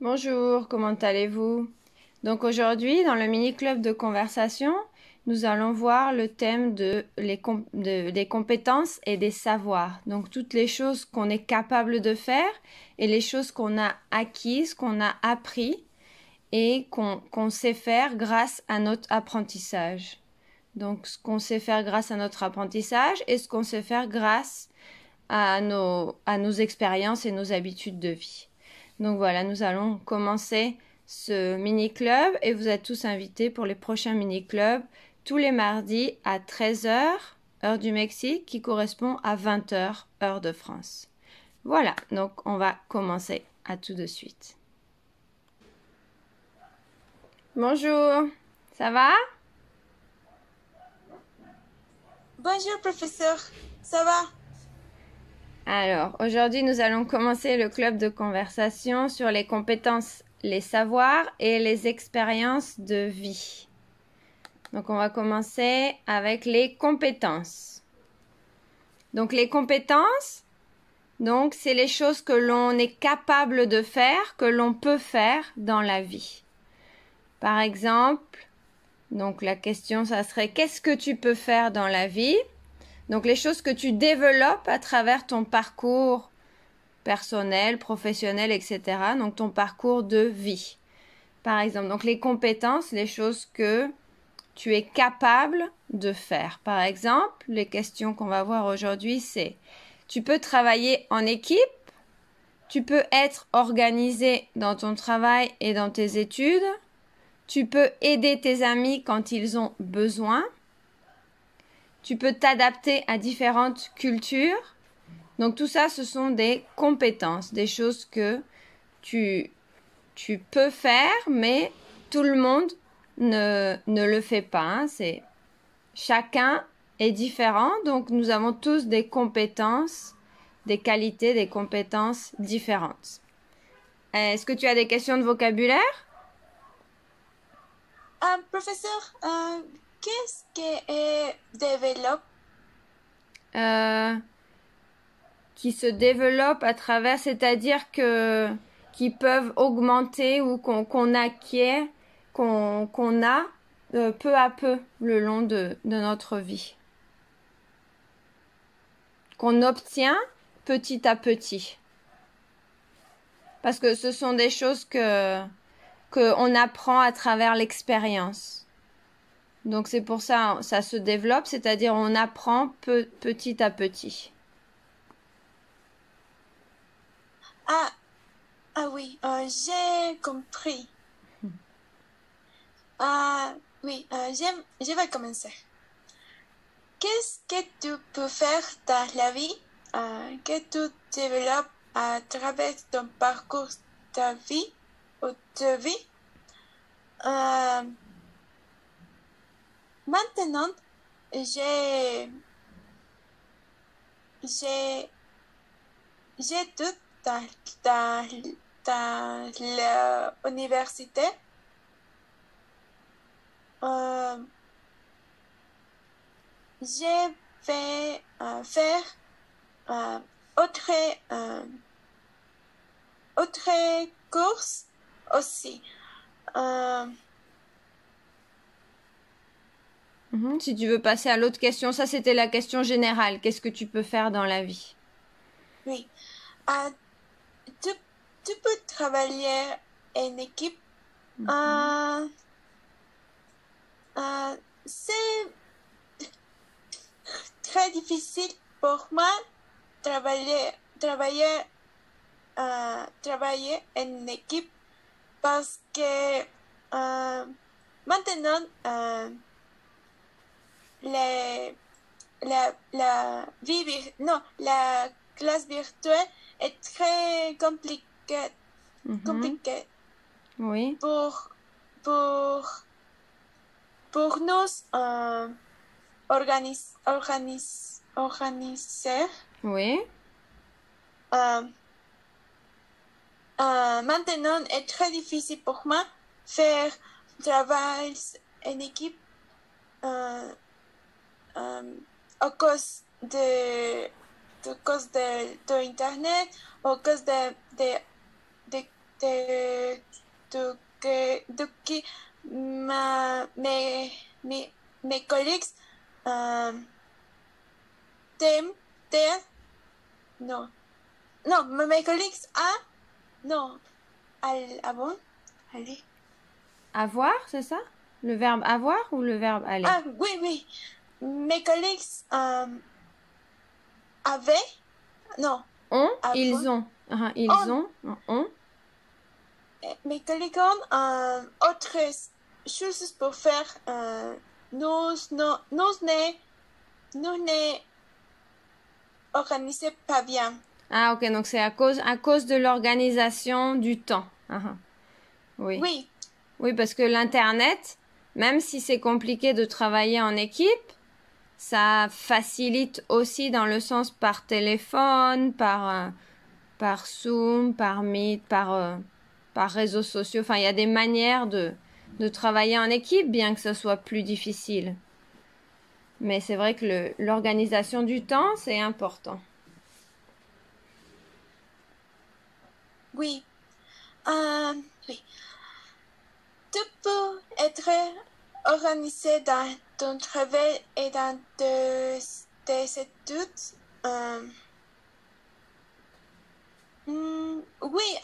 Bonjour, comment allez-vous? Donc aujourd'hui, dans le mini-club de conversation, nous allons voir le thème des compétences et des savoirs. Donc toutes les choses qu'on est capable de faire et les choses qu'on a acquises, qu'on a appris et qu'on sait faire grâce à notre apprentissage. Donc ce qu'on sait faire grâce à notre apprentissage et ce qu'on sait faire grâce à nos expériences et nos habitudes de vie. Donc voilà, nous allons commencer ce mini-club et vous êtes tous invités pour les prochains mini-clubs tous les mardis à 13 heures, heure du Mexique, qui correspond à 20 heures, heure de France. Voilà, donc on va commencer. À tout de suite. Bonjour, ça va? Bonjour professeur, ça va? Alors, aujourd'hui, nous allons commencer le club de conversation sur les compétences, les savoirs et les expériences de vie. Donc, on va commencer avec les compétences. Donc, les compétences, donc, c'est les choses que l'on est capable de faire, que l'on peut faire dans la vie. Par exemple, donc la question, ça serait qu'est-ce que tu peux faire dans la vie? Donc, les choses que tu développes à travers ton parcours personnel, professionnel, etc. Donc, ton parcours de vie. Par exemple, donc les compétences, les choses que tu es capable de faire. Par exemple, les questions qu'on va voir aujourd'hui, c'est tu peux travailler en équipe, tu peux être organisé dans ton travail et dans tes études, tu peux aider tes amis quand ils ont besoin, tu peux t'adapter à différentes cultures. Donc tout ça, ce sont des compétences, des choses que tu peux faire, mais tout le monde ne le fait pas. Hein. Chacun est différent, donc nous avons tous des compétences, des qualités, des compétences différentes. Est-ce que tu as des questions de vocabulaire? Professeur, qu'est-ce que développe? Qui se développent à travers, c'est-à-dire qui peuvent augmenter ou qu'on acquiert, qu'on a peu à peu le long de notre vie. Qu'on obtient petit à petit. Parce que ce sont des choses qu'on apprend à travers l'expérience. Donc c'est pour ça, ça se développe, c'est-à-dire on apprend petit à petit. Oui, j'ai compris. Oui, je vais commencer. Qu'est-ce que tu peux faire dans la vie que tu développes à travers ton parcours de vie ou de vie? Maintenant, j'ai tout dans l'université. Je vais faire autre courses aussi. Si tu veux passer à l'autre question, ça c'était la question générale. Qu'est-ce que tu peux faire dans la vie? Oui. Tu peux travailler en équipe. C'est très difficile pour moi travailler en équipe parce que maintenant la classe virtuelle est très compliquée. Oui. Pour nous organiser. Oui. Maintenant est très difficile pour moi faire travail en équipe à cause de internet, à cause de de, de qui mes collègues t'aiment, non, non, mes collègues non, bon, allez. Avoir, c'est ça? Le verbe avoir ou le verbe aller? Ah, oui, oui. Mes collègues avaient, non. Ont, avant. ils ont. Ils ont. Mes collègues ont autre choses pour faire. Nous ne organisons pas bien. Ah, ok, donc c'est à cause de l'organisation du temps. Oui. Oui. Oui, parce que l'Internet, même si c'est compliqué de travailler en équipe, ça facilite aussi dans le sens par téléphone, par Zoom, par Meet, par réseaux sociaux. Enfin, il y a des manières de travailler en équipe, bien que ce soit plus difficile. Mais c'est vrai que l'organisation du temps, c'est important. Oui. Oui. Tu peux être organisé dans ton travail et dans tes études. Oui,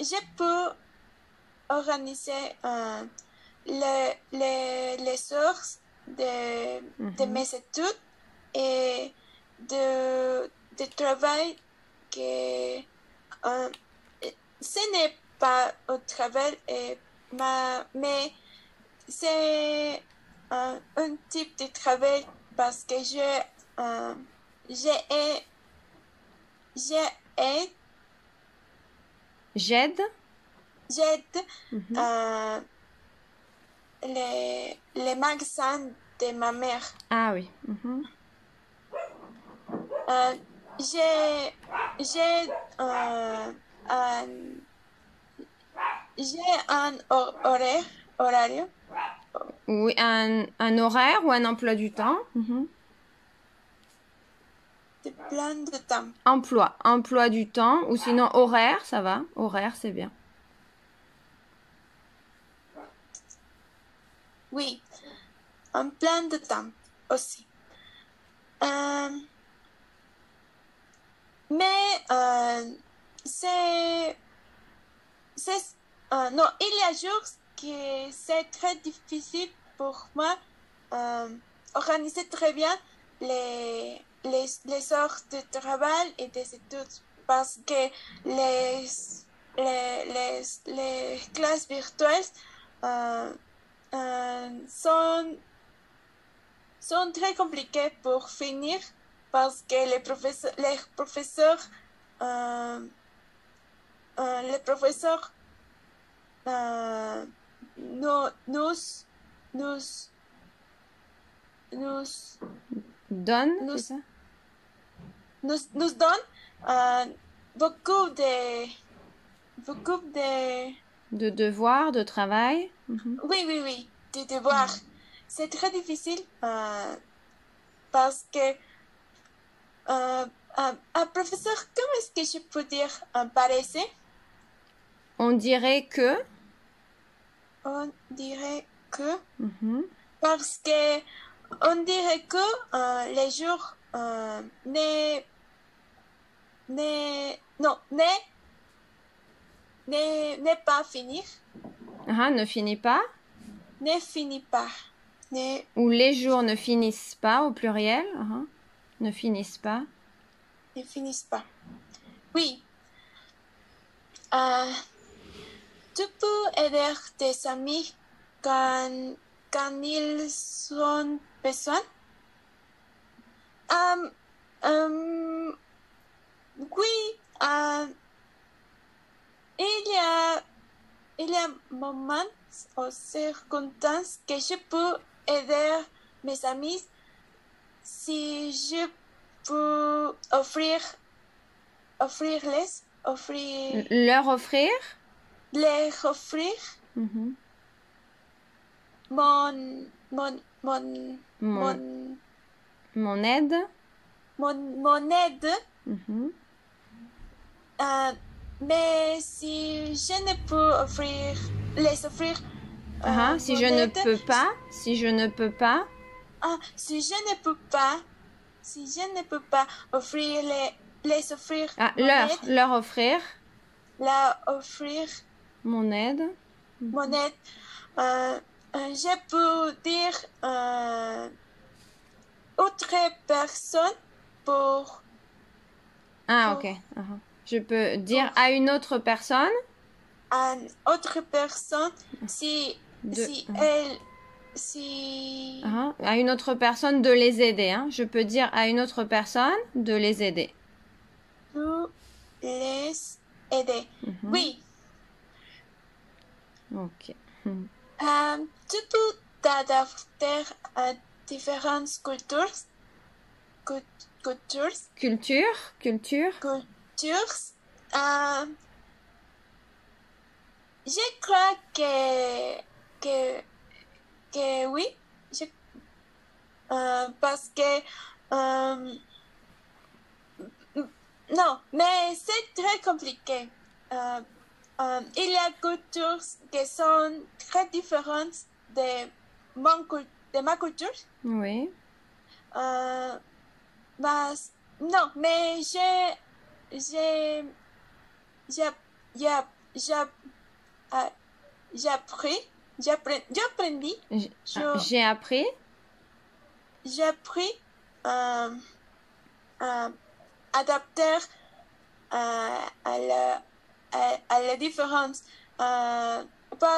je peux organiser les sources de mes études et de travail que ce n'est pas au travail, mais c'est un type de travail parce que j'ai J'aide les magasins de ma mère. Ah oui. J'ai un horaire. Oui, un horaire ou un emploi du temps. De plein de temps. Emploi du temps, ou sinon horaire, ça va. Horaire, c'est bien. Oui, un plein de temps aussi. Mais non, il y a jours que c'est très difficile pour moi organiser très bien les heures de travail et des études parce que les classes virtuelles sont très compliquées pour finir parce que les professeurs Donne, c'est ça? Nous donnent beaucoup de devoirs, de travail. Oui, de devoirs. C'est très difficile parce que un professeur, comment est-ce que je peux dire paresseux? On dirait que parce que on dirait que les jours n'est pas finir. Ne finit pas. Ne finit pas. Ou les jours ne finissent pas au pluriel. Ne finissent pas. Ne finissent pas. Oui. Tu peux aider tes amis quand ils ont besoin. Oui. Il y a moments ou circonstances que je peux aider mes amis si je peux leur offrir mon aide. mon aide mais si je ne peux les offrir Si mon je ne aide, peux pas, si je ne peux pas. si je ne peux pas, si je ne peux pas offrir les offrir mon aide, Leur offrir offrir mon aide. mon aide, je peux dire autre personne pour Ok. Je peux dire à une autre personne. à une autre personne si à une autre personne de les aider. Je peux dire à une autre personne de les aider. pour les aider. Oui. Ok. Tu peux t'adapter à différentes cultures. Culture. Je crois que oui. Parce que non, mais c'est très compliqué. Il y a cultures qui sont très différentes de ma culture. Oui. Non, mais j'ai appris. J'ai appris adapter à la différence. Par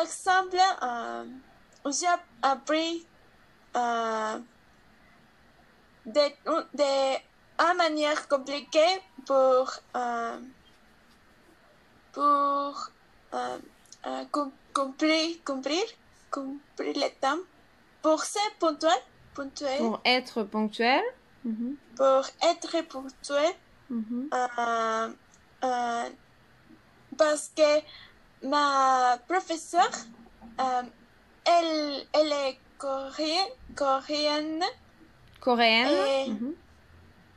exemple, j'ai appris de une manière compliquée pour compris le temps. Pour ser ponctuel. Pour être ponctuel. Pour être ponctuel. Parce que ma professeure, elle est coréenne. Coréenne.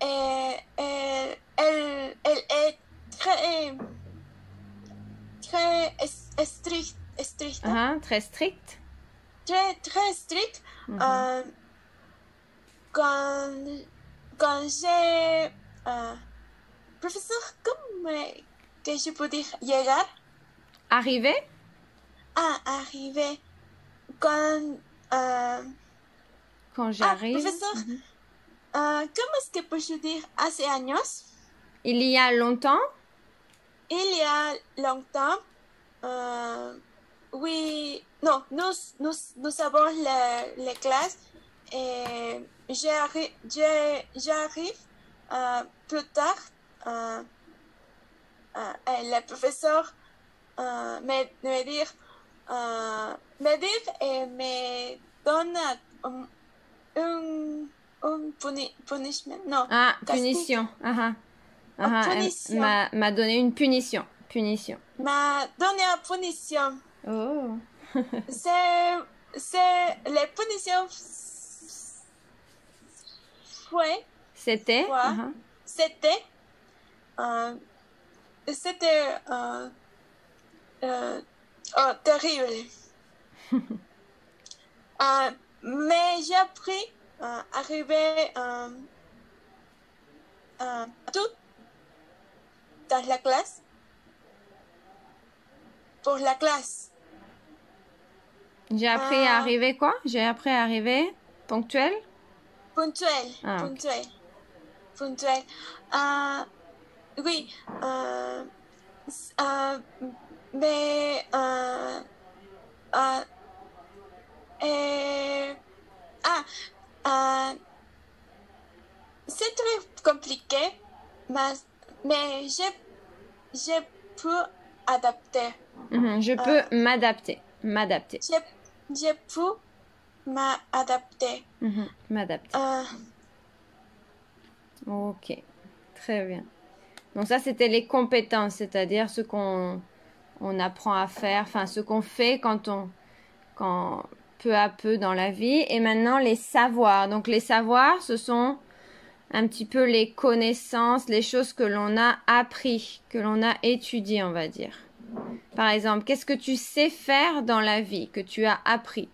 Et elle est très stricte. Très stricte. Très stricte. Quand j'ai professeur, comment que je peux dire llegar? Arriver? Arriver. Quand j'arrive. Professeur, comment est-ce que peux-je dire hace años? Il y a longtemps? Il y a longtemps. Oui, non, nous avons les classes et j'arrive plus tard. Le professeur me dire et me donne un punishment. Non. Punition. Punition. M'a donné une punition. M'a donné une punition. Oh. C'est les punitions. C'était. C'était terrible. Mais j'ai appris à arriver tout dans la classe. Pour la classe. J'ai appris à arriver quoi? J'ai appris à arriver ponctuel? Ponctuel. Oui. Mais c'est très compliqué, mais je peux adapter. Je peux m'adapter. Je peux m'adapter. M'adapter. Ok, très bien. Donc ça, c'était les compétences, c'est-à-dire ce qu'on apprend à faire, enfin ce qu'on fait quand peu à peu dans la vie. Et maintenant, les savoirs. Donc les savoirs, ce sont un petit peu les connaissances, les choses que l'on a appris, que l'on a étudiées, on va dire. Par exemple, qu'est-ce que tu sais faire dans la vie, que tu as appris?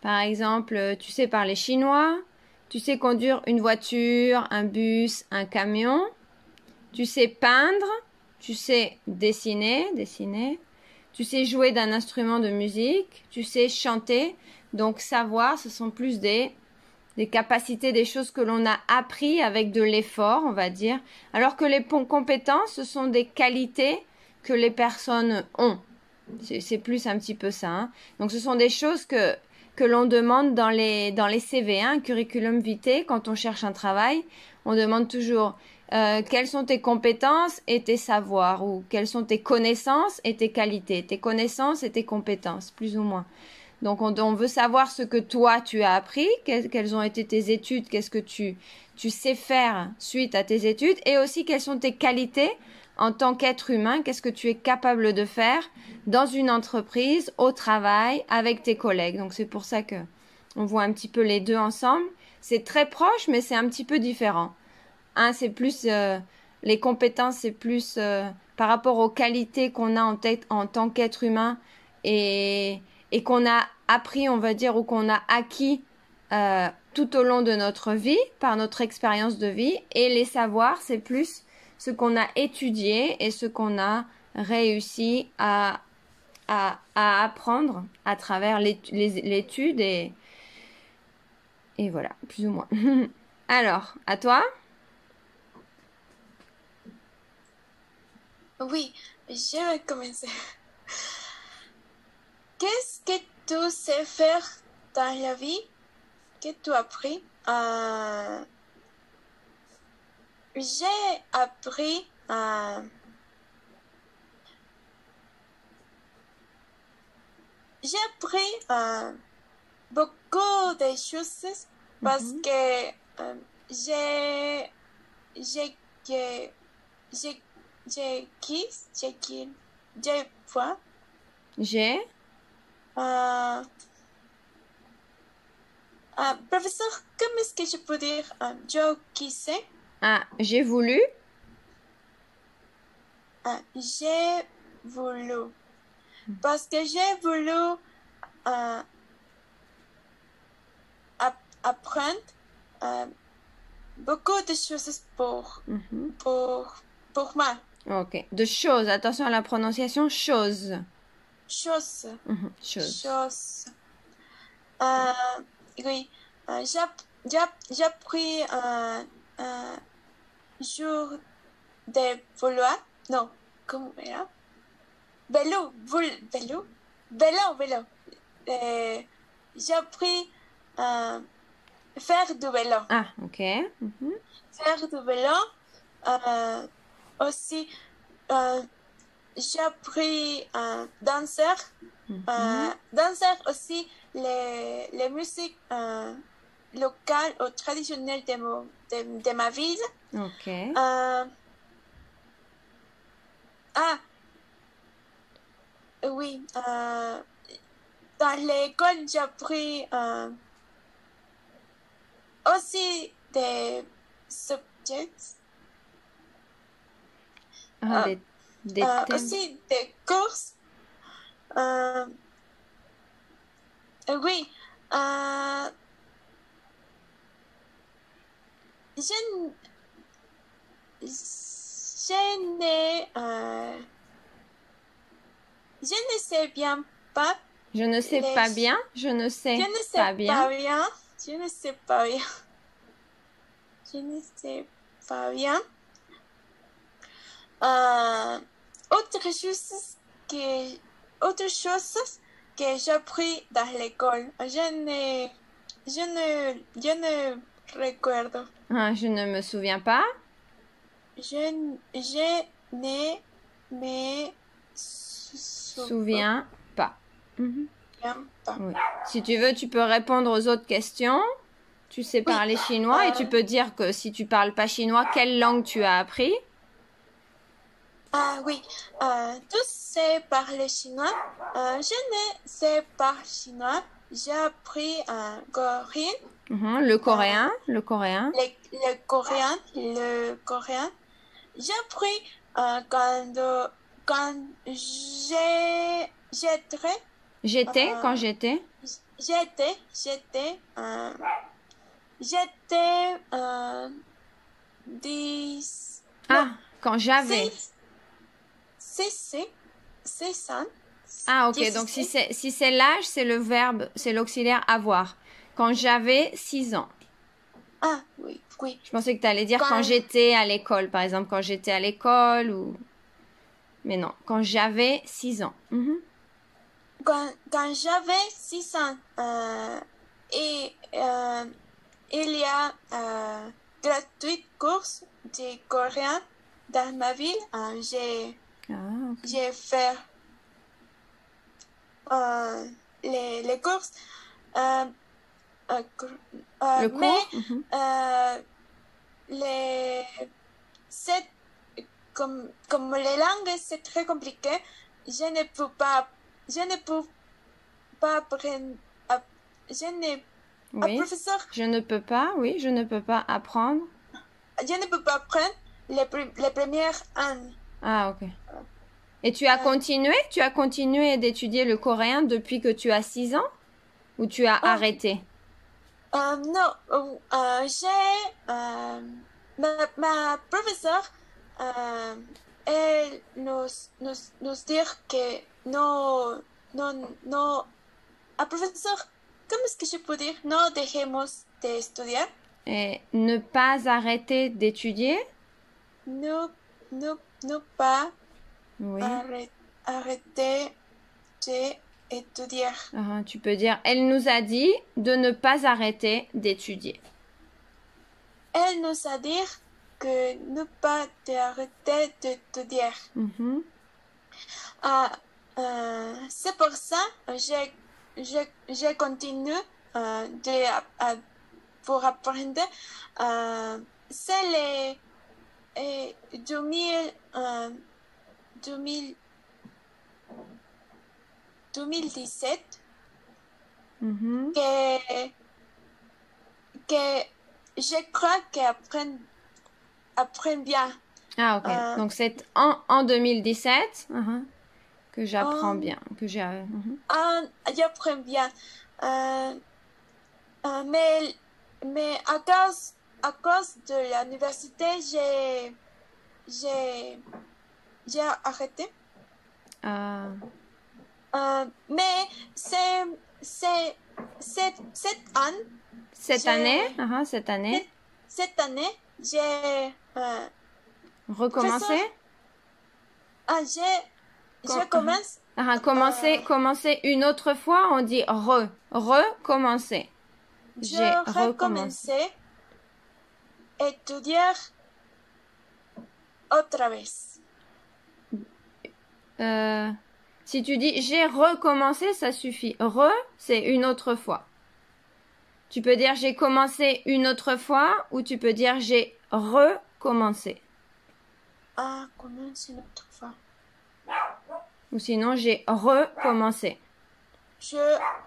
Par exemple, tu sais parler chinois, tu sais conduire une voiture, un bus, un camion, tu sais peindre, tu sais dessiner, tu sais jouer d'un instrument de musique, tu sais chanter. Donc savoir, ce sont plus des capacités, des choses que l'on a appris avec de l'effort, on va dire. Alors que les compétences, ce sont des qualités que les personnes ont. C'est plus un petit peu ça. Hein. Donc ce sont des choses que l'on demande dans les CV, hein, curriculum vitae, quand on cherche un travail. On demande toujours quelles sont tes compétences et tes savoirs, ou quelles sont tes connaissances et tes qualités, tes connaissances et tes compétences, plus ou moins. Donc, on veut savoir ce que toi, tu as appris, quelles ont été tes études, qu'est-ce que tu sais faire suite à tes études, et aussi quelles sont tes qualités en tant qu'être humain, qu'est-ce que tu es capable de faire dans une entreprise, au travail, avec tes collègues. Donc, c'est pour ça que on voit un petit peu les deux ensemble. C'est très proche, mais c'est un petit peu différent. Un, c'est plus les compétences, c'est plus par rapport aux qualités qu'on a en tant qu'être humain et qu'on a appris, on va dire, ou qu'on a acquis tout au long de notre vie, par notre expérience de vie. Et les savoirs, c'est plus ce qu'on a étudié et ce qu'on a réussi à apprendre à travers l'étude et voilà, plus ou moins. Alors, à toi? Oui, je vais commencer. Qu'est-ce que tu sais faire dans la vie que tu as appris? J'ai appris beaucoup de choses parce que j'ai quoi? Professeur, comment est-ce que je peux dire je qui sais? Ah, j'ai voulu. J'ai voulu. Parce que j'ai voulu apprendre beaucoup de choses pour moi. Ok. De choses. Attention à la prononciation. Chose. Chose. Chose. Chose. Oui. J'ai appris un jour de vouloir. Non. Comment là? Vélo. Vélo. Vélo. J'ai appris faire du vélo. Ah, ok. Faire du vélo. Aussi, j'ai appris danser. Danser aussi les musiques locales ou traditionnelles de ma ville. Ok. Oui. Dans l'école, j'ai appris aussi des subjects. Des thèmes. Aussi des courses. Oui. Je ne sais bien pas. Je ne sais pas bien. Je ne sais pas bien. Je ne sais pas bien. Je ne sais pas bien. Autre chose que j'ai appris dans l'école. Je ne recuerdo. Ah, je ne me souviens pas. Je ne me souviens pas. Pas. Oui. Si tu veux, tu peux répondre aux autres questions. Tu sais parler chinois et tu peux dire que si tu parles pas chinois, quelle langue tu as appris? Oui, tu sais parler chinois. Je ne sais pas chinois. j'ai appris coréen, Le coréen, le coréen. le coréen. J'ai appris quand J'étais, quand euh, j'étais. j'étais 10, non, Ah, quand j'avais. 6 ans, Ah, ok. Donc, 16. si c'est l'âge, c'est le verbe, c'est l'auxiliaire avoir. Quand j'avais 6 ans. Ah, oui, oui. Je pensais que tu allais dire quand Quand, j'étais à l'école, par exemple, quand j'étais à l'école ou... Mais non, quand j'avais 6 ans. quand j'avais 6 ans, et il y a gratuit course de coréen dans ma ville, Ah, ok. j'ai fait les courses. Euh, Le mais cours? les, c'est, comme les langues, c'est très compliqué. Je ne peux pas, je ne peux pas apprendre. Je ne, Oui. professeur, Je ne peux pas, oui, je ne peux pas apprendre. je ne peux pas apprendre les premières années. Ah, ok. Et tu as continué d'étudier le coréen depuis que tu as 6 ans? Ou tu as arrêté? Non, ma professeure, elle nous dit que non, non, non, professeur, comment est-ce que je peux dire? No dejemos de estudiar. Et ne pas arrêter d'étudier? No, no pas Oui. arrêter d'étudier. Tu peux dire, elle nous a dit de ne pas arrêter d'étudier. Elle nous a dit que ne pas arrêter d'étudier. C'est pour ça que j'ai continué pour apprendre. C'est les 2017 que je crois qu'apprend bien. Ah, ok. Donc, c'est en 2017 que j'apprends bien. Que j'ai. J'apprends bien. Mais à cause de l'université, j'ai arrêté. Mais cette année, j'ai recommencé. Je commence. Commencer une autre fois, on dit recommencer. J'ai recommencé à étudier autre vez. Si tu dis j'ai recommencé, ça suffit. C'est une autre fois. Tu peux dire j'ai commencé une autre fois ou tu peux dire j'ai recommencé. Commence une autre fois. Ou sinon j'ai recommencé. Je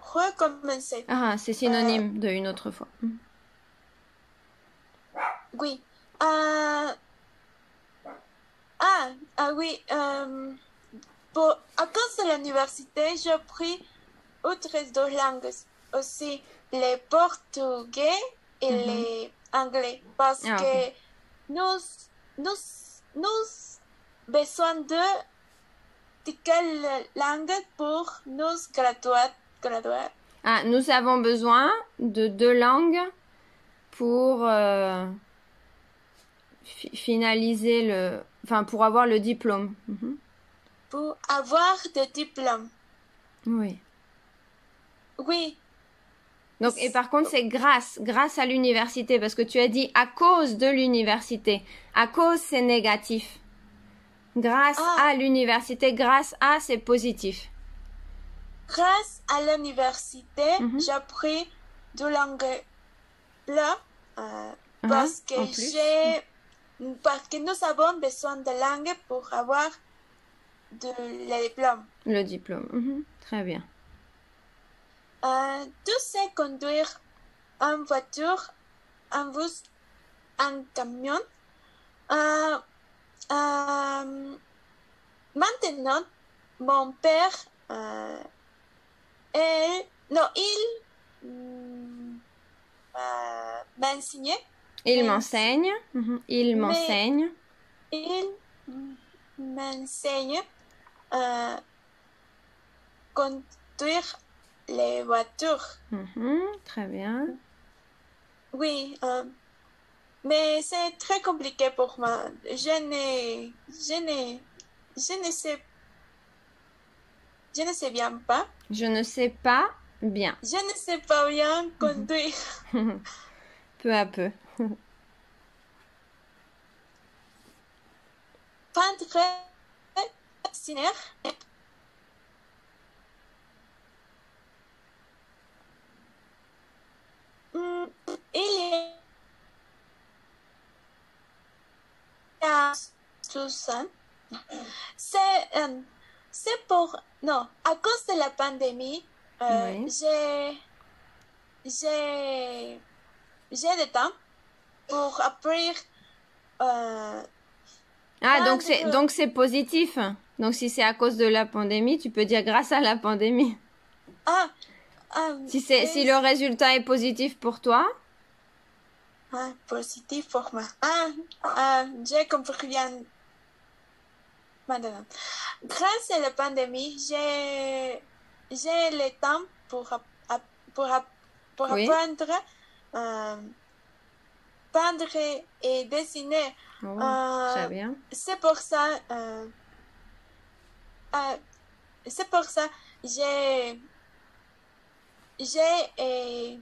recommencé. C'est synonyme de une autre fois. Oui. Oui. À cause de l'université, j'ai appris autres deux langues aussi, le portugais et l'anglais, parce que nous besoin de quelle langue pour nous graduer. Nous avons besoin de 2 langues pour finaliser pour avoir le diplôme. Pour avoir le diplôme. Oui. Oui. Donc, et par contre, c'est grâce à l'université, parce que tu as dit à cause de l'université. À cause, c'est négatif. Grâce à l'université, grâce à, c'est positif. Grâce à l'université, j'ai appris deux langues là, parce que nous avons besoin de langues pour avoir le diplôme. Le diplôme. Très bien. Tu sais conduire une voiture, un bus, un camion. Euh, maintenant, mon père, il m'enseignait, Il m'enseigne. Il mais m'enseigne. il m'enseigne à conduire les voitures. Très bien. Oui, mais c'est très compliqué pour moi. Je ne sais bien pas. Je ne sais pas bien. Je ne sais pas bien conduire. Peu à peu. Peindre, dessiner. Il y a Susan. C'est pour... Non, à cause de la pandémie, Oui. j'ai le temps pour apprendre. Ah, peindre. donc c'est positif. Donc si c'est à cause de la pandémie, tu peux dire grâce à la pandémie. Ah, Si le résultat est positif pour toi, positif pour moi. J'ai compris bien maintenant. Grâce à la pandémie, j'ai le temps pour oui. apprendre peindre et dessiner. Oh, très bien. C'est pour ça, j'ai et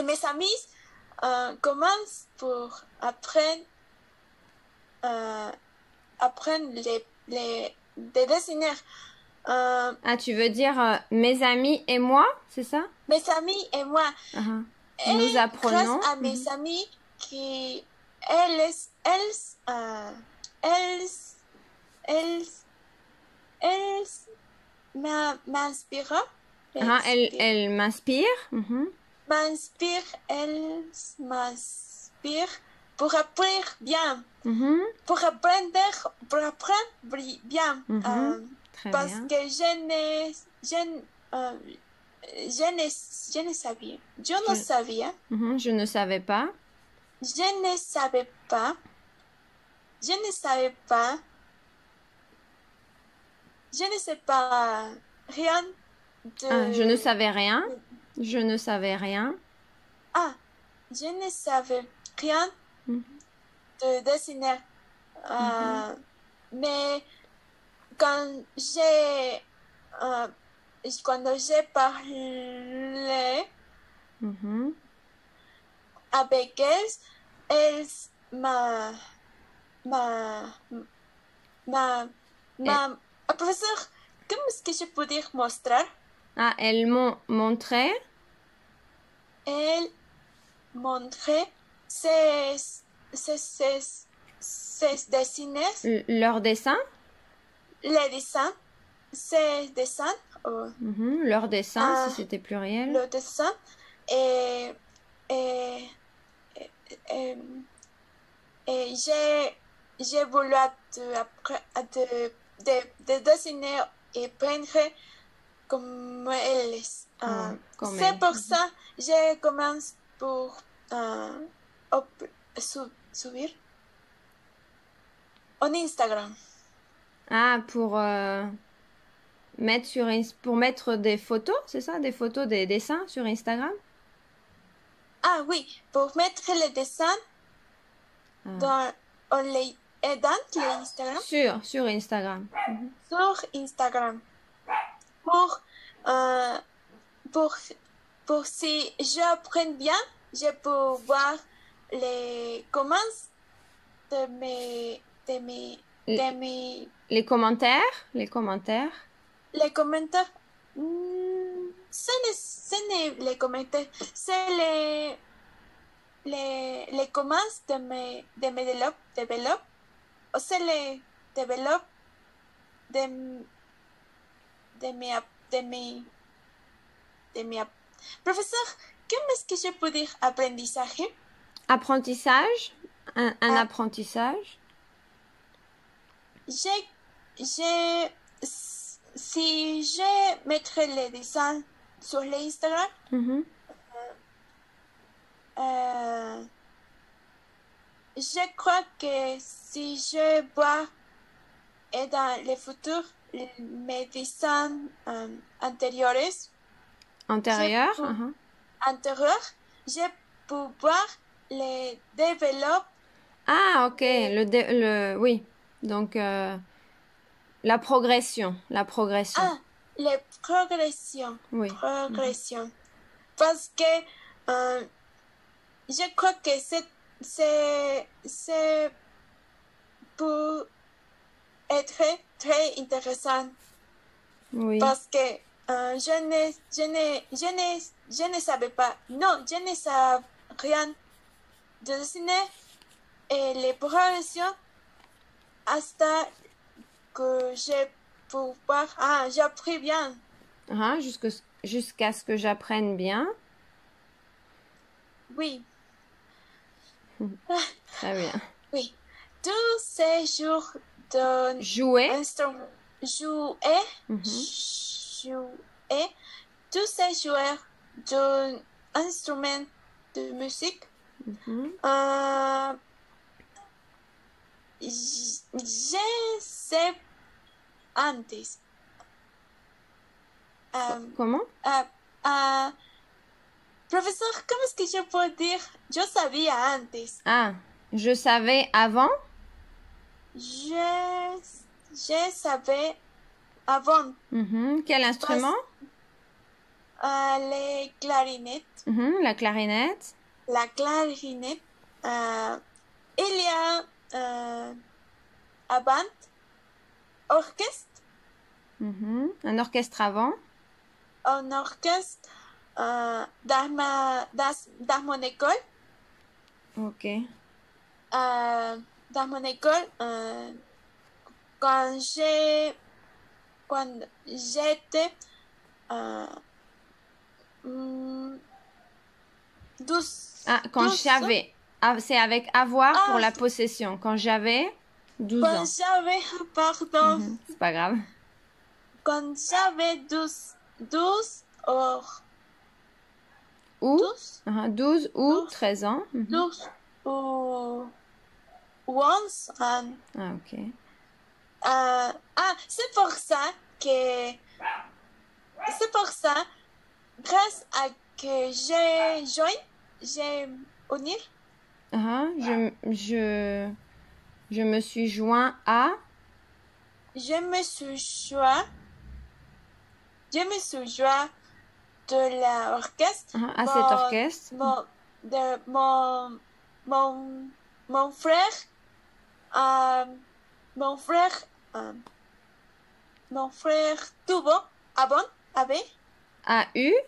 mes amis commencent pour apprendre les dessiner. Ah, tu veux dire mes amis et moi, c'est ça? Mes amis et moi. Nous apprenons. Grâce à mes amis qui elles m'inspirent. Elle m'inspire. Elles m'inspirent pour apprendre bien. Pour apprendre bien. Très Parce bien. que je ne savais. Je ne savais. Je ne savais pas. Je ne savais pas. Je ne savais pas. Je ne sais pas rien de... je ne savais rien. Je ne savais rien. Je ne savais rien de dessiner. Mais quand j'ai parlé avec elles professeur, comment est-ce que je peux dire mostrar? Elles m'ont montré. Elles montraient ses dessins. Leurs dessins. Les dessins. Ses dessins. Leurs dessins, si c'était pluriel. Le dessin. Et j'ai voulu de dessiner et peindre comme elles. C'est pour ça que je commence pour subir en Instagram. Pour mettre des photos, c'est ça? Des photos, des dessins sur Instagram? Oui, pour mettre les dessins dans l'Instagram. Sur Instagram. Sur Instagram. Pour si j'apprends bien, je peux voir les commentaires les commentaires. Les commentaires. Les commentaires. Ce n'est les commentaires, c'est les commentaires de mes développes. C'est les développes de mi, de mi... Profesor, ¿cómo es que je peux dire aprendizaje? Apprentissage? Un apprentissage? Si je mettrais les dessins sur l'Instagram, je crois que si je vois et dans le futur mes dessins antérieurs, je peux pouvoir les développer. Ah, ok. Oui. Donc, la progression. Ah, les progressions. Oui. Progression. Parce que je crois que c'est pour être très intéressant. Oui. Parce que je ne savais pas. Non, je ne savais rien de dessiner et les progressions hasta que j'ai pu voir. Ah, j'ai appris bien. Jusqu'à ce que j'apprenne bien. Oui. Très bien. Oui. Tous ces jours de jouer. Tous ces joueurs d'un instrument de musique. Je sais antes. Comment? Professeur, comment est-ce que je peux dire? Je savais antes. Ah, je savais avant? Je savais avant. Quel instrument? Les clarinettes. La clarinette. La clarinette. Il y a avant orchestre. Un orchestre avant. Un orchestre dans mon école. Ok. Dans mon école, quand j'étais quand j'avais. Ah, c'est avec avoir pour la possession. Quand j'avais 12 ans. Quand j'avais, pardon. C'est pas grave. Quand j'avais 12 ou 13 ans. 12 ou 11 ans. Ah, ok. C'est pour ça, grâce à que j'ai uni. Je me suis joint à. Je me suis joint de l'orchestre. À cet orchestre. Mon frère. Mon frère tuvo avait eux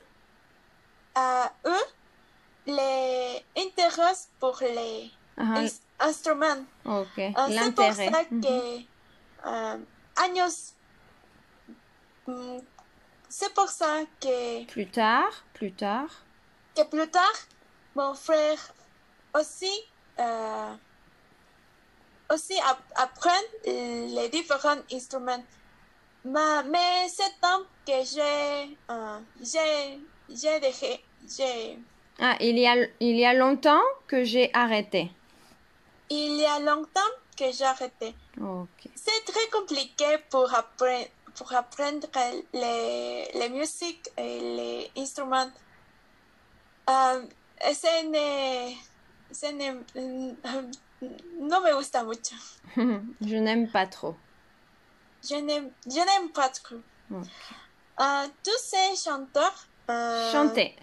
les intérêts pour les instruments. Ok. C'est pour ça que años. C'est pour ça que plus tard, mon frère aussi apprend les différents instruments. Mais c'est temps que j'ai déjé. Il y a longtemps que j'ai arrêté. Il y a longtemps que j'ai arrêté. Okay. C'est très compliqué pour apprendre les musiques et les instruments. No me gusta mucho. Je n'aime pas trop. Je n'aime pas trop. Okay. Tous ces chanteurs. Chanter.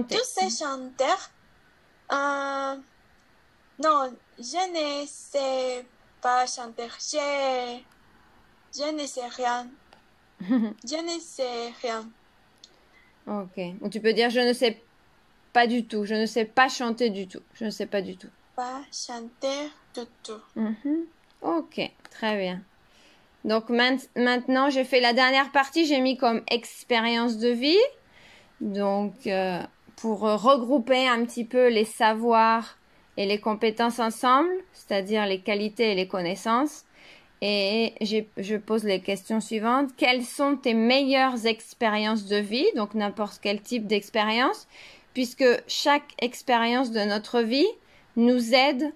Tous ces chanteurs. Non, je ne sais pas chanter. Je ne sais rien. Je ne sais rien. Ok. Donc, tu peux dire je ne sais pas du tout. Je ne sais pas chanter du tout. Je ne sais pas du tout. Pas chanter du tout. Ok, très bien. Donc maintenant, j'ai fait la dernière partie, j'ai mis comme expérience de vie. Donc, pour regrouper un petit peu les savoirs et les compétences ensemble, c'est-à-dire les qualités et les connaissances. Et je pose les questions suivantes. Quelles sont tes meilleures expériences de vie? Donc, n'importe quel type d'expérience, puisque chaque expérience de notre vie nous aide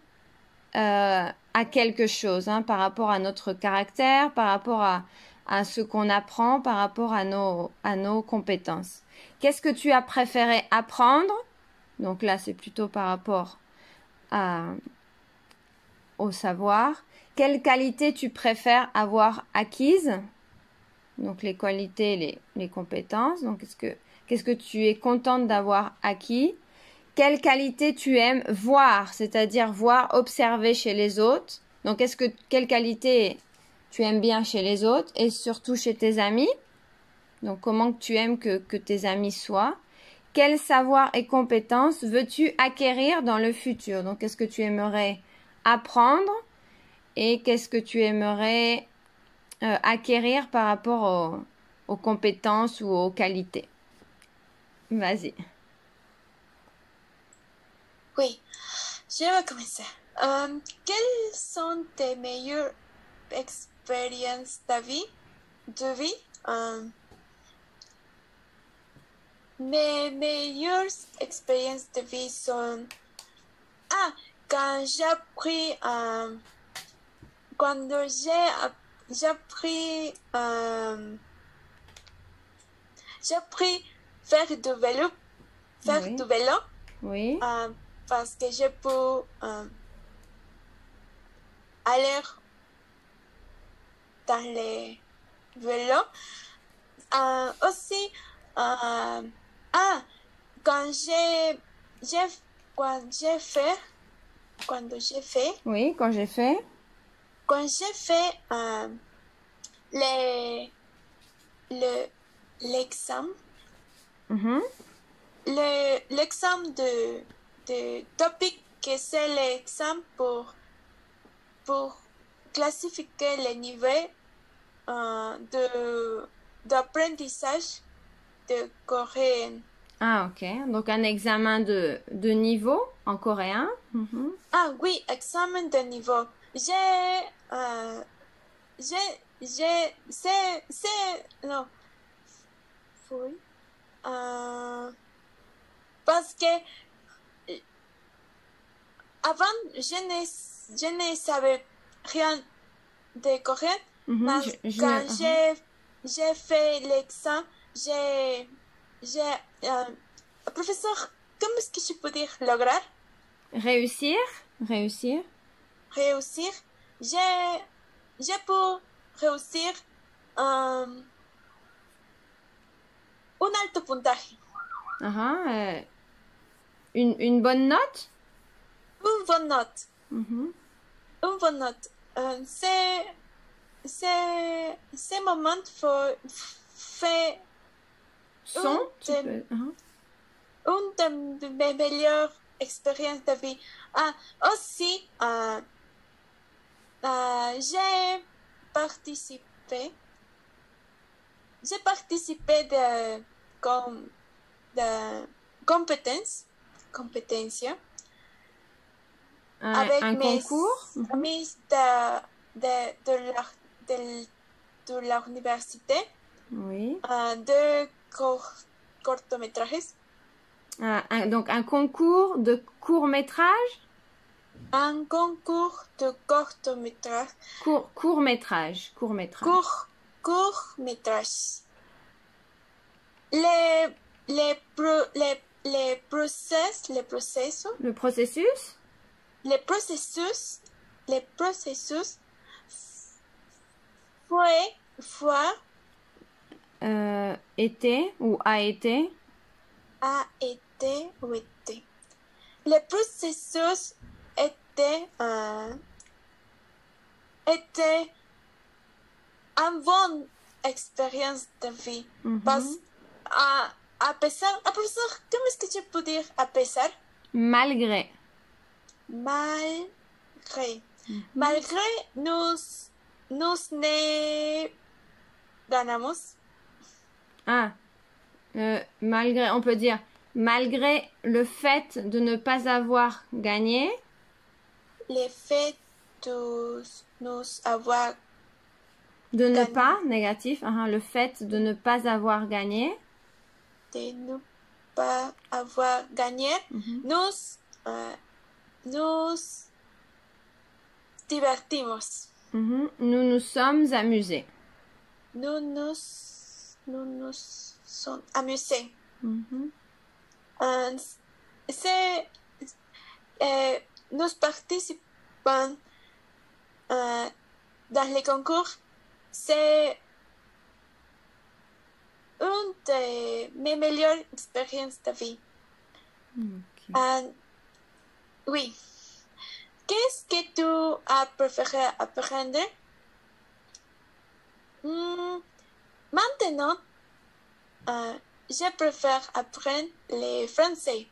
à quelque chose, hein, par rapport à notre caractère, par rapport à ce qu'on apprend, par rapport à nos compétences. Qu'est-ce que tu as préféré apprendre? Donc là, c'est plutôt par rapport au savoir. Quelles qualités tu préfères avoir acquises? Donc les qualités, les compétences. Donc qu'est-ce que tu es contente d'avoir acquis? Quelle qualité tu aimes voir, c'est-à-dire voir, observer chez les autres. Donc, quelle qualité tu aimes bien chez les autres et surtout chez tes amis. Donc, comment tu aimes que tes amis soient. Quel savoir et compétences veux-tu acquérir dans le futur? Donc, qu'est-ce que tu aimerais apprendre et qu'est-ce que tu aimerais acquérir par rapport aux compétences ou aux qualités? Vas-y. Oui, je vais commencer. Quelles sont tes meilleures expériences de vie? Mes meilleures expériences de vie sont quand j'ai appris faire du vélo, Oui. parce que je peux aller dans les vélos. Aussi, quand j'ai fait Oui, quand j'ai fait l'examen, Mhm. l'examen de topic, que c'est l'examen pour classifier les niveaux d'apprentissage de coréen. Ah, ok. Donc, un examen de niveau en coréen. Mhm. Oui, examen de niveau. Non. Oui. Parce que avant, je ne savais rien de coréen. Mhm. Mais quand j'ai fait l'examen, professeur, comment est-ce que je peux dire lograr? Réussir. Réussir. J'ai pu réussir un alto puntaje. Une bonne note? Une bonne note. Mhm. Une bonne note. Ces moments fait une de mes meilleures expériences de vie. Aussi, j'ai participé de compétences avec un mes concours amis de la université. Oui. De cortométrages. Donc un concours de court-métrage? Un concours de court-métrage. Court-métrage. Court-métrage. Le processus était ou a été? Le processus était une bonne expérience de vie. Parce à pesar, professeur, comment est-ce que je peux dire à pesar? Malgré. Malgré nous Nos ne ganamos. Ah, malgré, on peut dire, malgré le fait de ne pas avoir gagné, Le fait de nous avoir de ne gagné. pas, négatif, le fait de ne pas avoir gagné, De ne pas avoir gagné, nous divertimos. nous nous sommes amusés. Nous nous sommes amusés. C'est, nous participons dans les concours. C'est une de mes meilleures expériences de vie. Oui. Qu'est-ce que tu as préféré apprendre? Maintenant, je préfère apprendre le français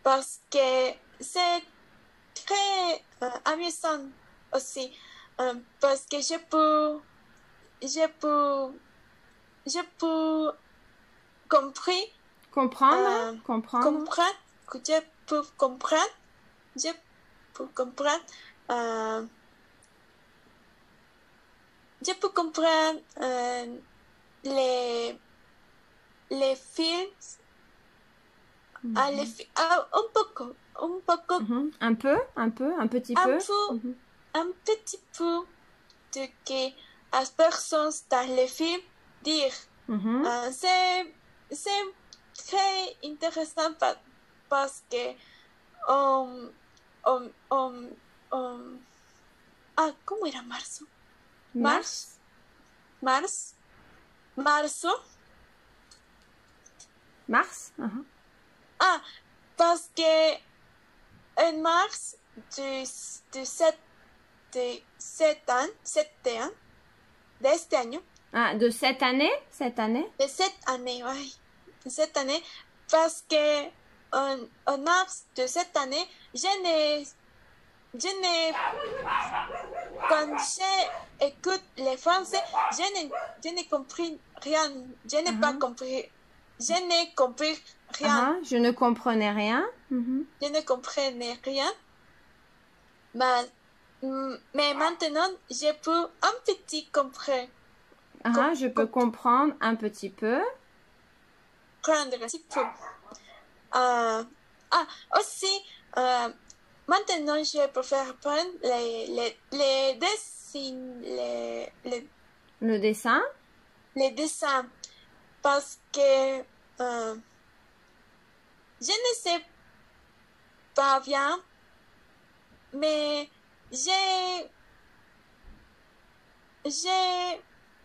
parce que c'est très amusant aussi parce que je peux comprendre, que je peux comprendre les films un poco un petit peu un petit peu de que les personnes dans les films disent. C'est très intéressant parce que ¿cómo era marzo? Mars. Parce que en mars de cette année, de este año. De cette année? De cette année, oui. De cette année, parce que en mars de cette année, quand j'écoute les français, je n'ai compris rien. Je n'ai pas compris. Je n'ai compris rien. Je ne comprenais rien. Je ne comprenais rien. Mais maintenant, je peux un petit comprendre. Je peux comprendre un petit peu. Prendre un petit peu. Aussi, maintenant, je préfère apprendre les dessins. Le dessin? Les dessins. Parce que je ne sais pas bien, mais je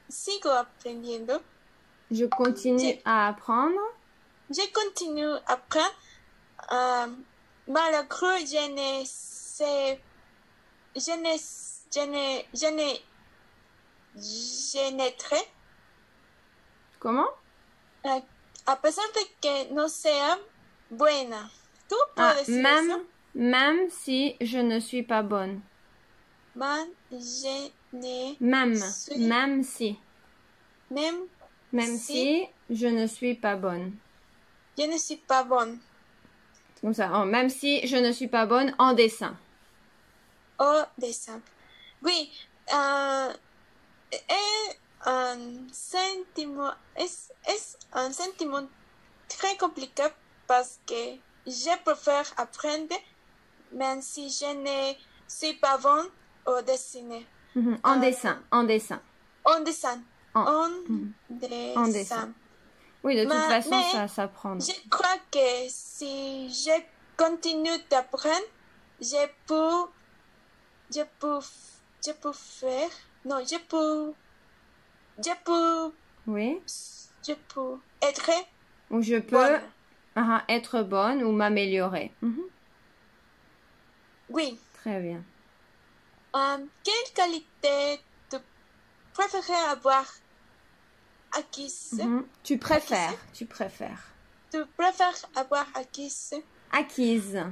sigo aprendiendo. Je continue à apprendre. Je continue à apprendre. Malgré je n'ai très. Comment? A pesar de que no sea buena. ¿Tú puedes decir eso? Même si je ne suis pas bonne. Même si je ne suis pas bonne. Je ne suis pas bonne. Comme ça, même si je ne suis pas bonne en dessin. Au dessin. Oui. Es un sentiment très compliqué parce que je préfère apprendre même si je ne suis pas bonne au dessiner. En dessin. Oui, de toute façon, ça s'apprend. Je crois que si je continue d'apprendre, je peux faire. Non, je peux. Oui. Je peux être. Ou je peux être bonne ou m'améliorer. Oui. Très bien. Quelle qualité tu préfères avoir acquise? Tu préfères. Tu préfères avoir acquise. Acquise.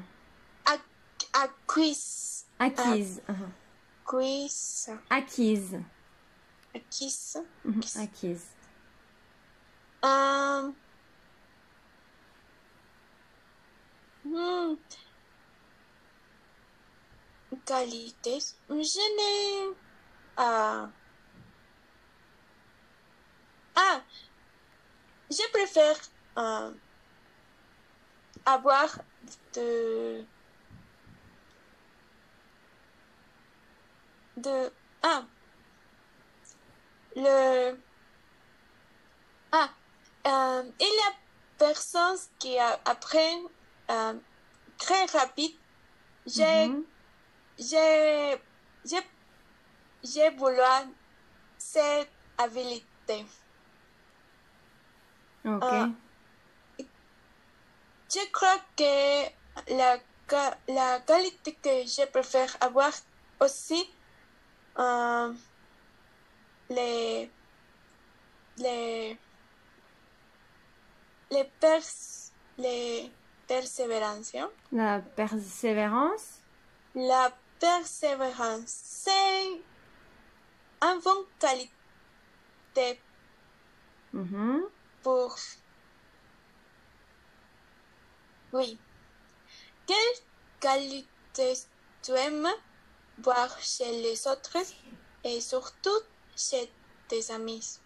Acquise. Acquise. Acquise. Acquise. Acquise. Qualités. Je n'ai. Ah, je préfère avoir de. Le. Il y a personnes qui apprennent très rapide. J'ai voulu cette habilité. Ok. Je crois que la qualité que je préfère avoir aussi les persévérance. La persévérance. La persévérance, c'est une bonne qualité pour... Oui. Quelle qualité tu aimes voir chez les autres et surtout chez tes amis?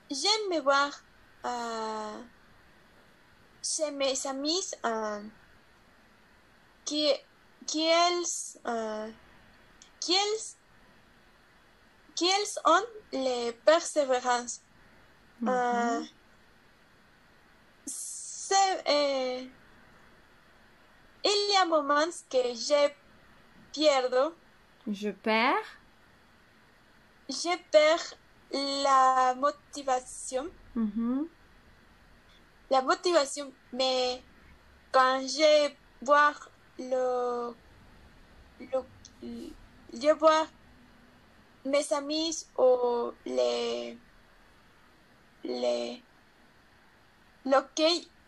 J'aime voir chez mes amis qu'ils ont les persévérances. Il y a moments que je pierdo. Je perds. Je perds la motivation. La motivation, mais quand je vois je vois mes amis ou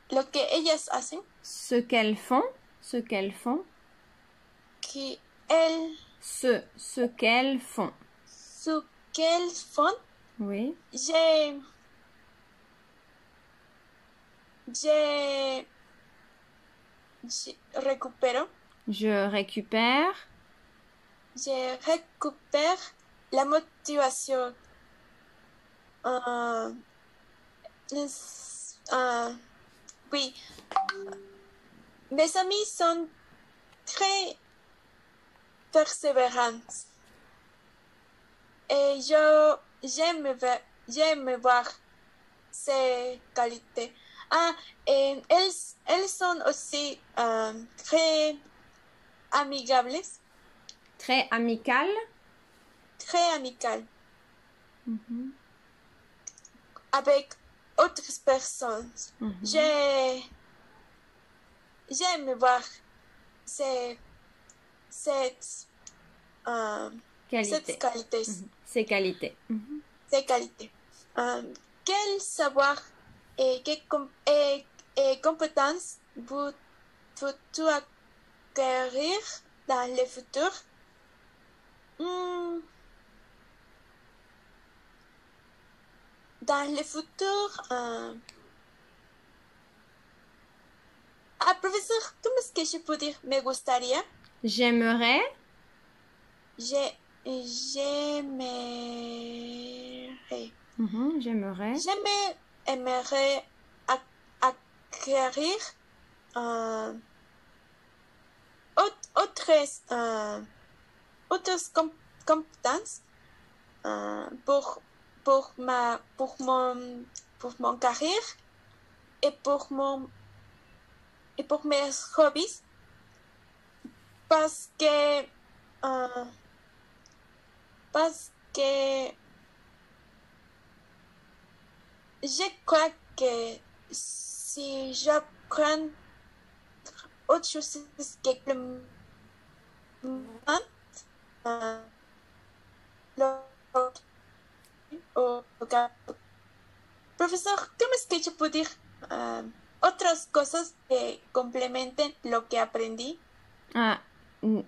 lo que ellas hacen. Ce qu'elles font. Ce qu'elles font. Que elles. Ce qu'elles font. Ce qu'elles font. Oui. Je récupère. Je récupère. Je récupère la motivation. Oui. Mes amis sont très persévérants. Et j'aime voir ces qualités. Et elles sont aussi très amigables. Très amicales. Très amicales. Avec autres personnes. J'aime voir cette qualité. Ces qualités. Ces qualités. Quel savoir et compétences veux-tu acquérir dans le futur? Dans le futur, professeur, comment est-ce que je peux dire me gustaría? J'aimerais. J'aimerais. J'aimerais acquérir autres compétences pour mon carrière et pour mes hobbies parce que je crois que si j'apprends autre chose que le professeur, comment est-ce que je peux dire otras cosas que complementen lo que aprendí. Ah,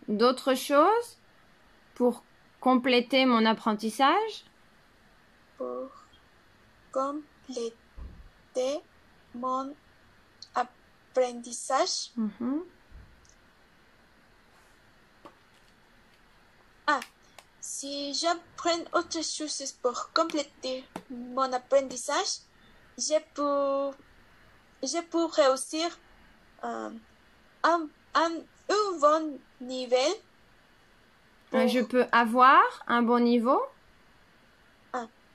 d'autres choses pour compléter mon apprentissage? Pour compléter mon apprentissage. Mhm. Ah, si j'apprends autre chose pour compléter mon apprentissage, je peux réussir un bon niveau. Je peux avoir un bon niveau?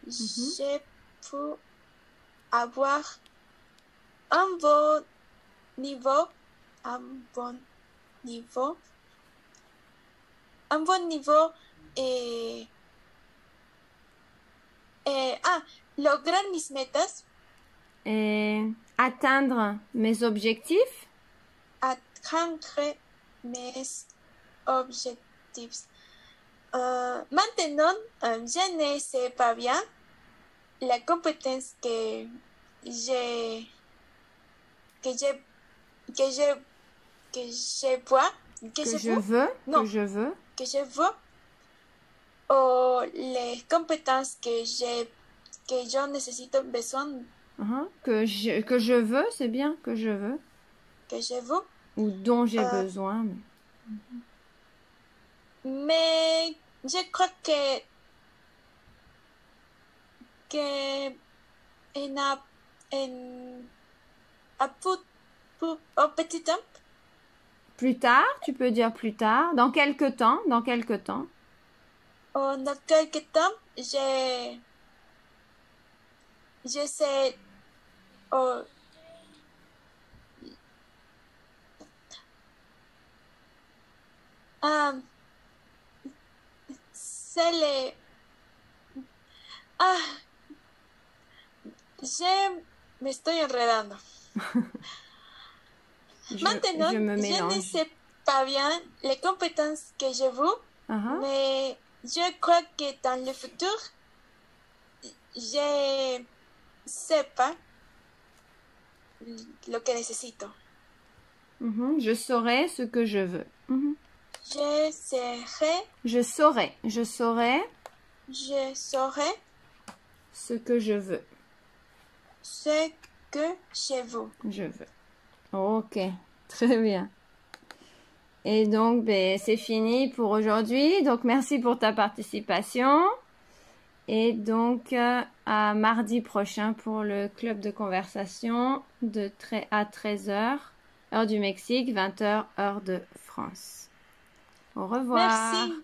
Je peux avoir un bon niveau, et lograr mis metas. Et atteindre mes objectifs? Atteindre mes objectifs. Maintenant, je ne sais pas bien la compétence que je veux, ou les compétences que je nécessite besoin. Que je veux, c'est bien, que je veux. Que je veux. Ou dont j'ai besoin. Mais je crois que au petit temps. Plus tard, tu peux dire plus tard. Dans quelque temps, dans quelque temps. Dans quelque temps, je sais. C'est les. Je me estoy enredando. Maintenant, je ne sais pas bien les compétences que je veux, mais je crois que dans le futur, je sais pas lo que necesito. Je saurai ce que je veux. Je saurai ce que je veux. Ce que je veux. Je veux. Ok, très bien. Et donc, c'est fini pour aujourd'hui. Donc, merci pour ta participation. Et donc, à mardi prochain pour le club de conversation à 13h, heure du Mexique, 20h, heure de France. Au revoir. Merci.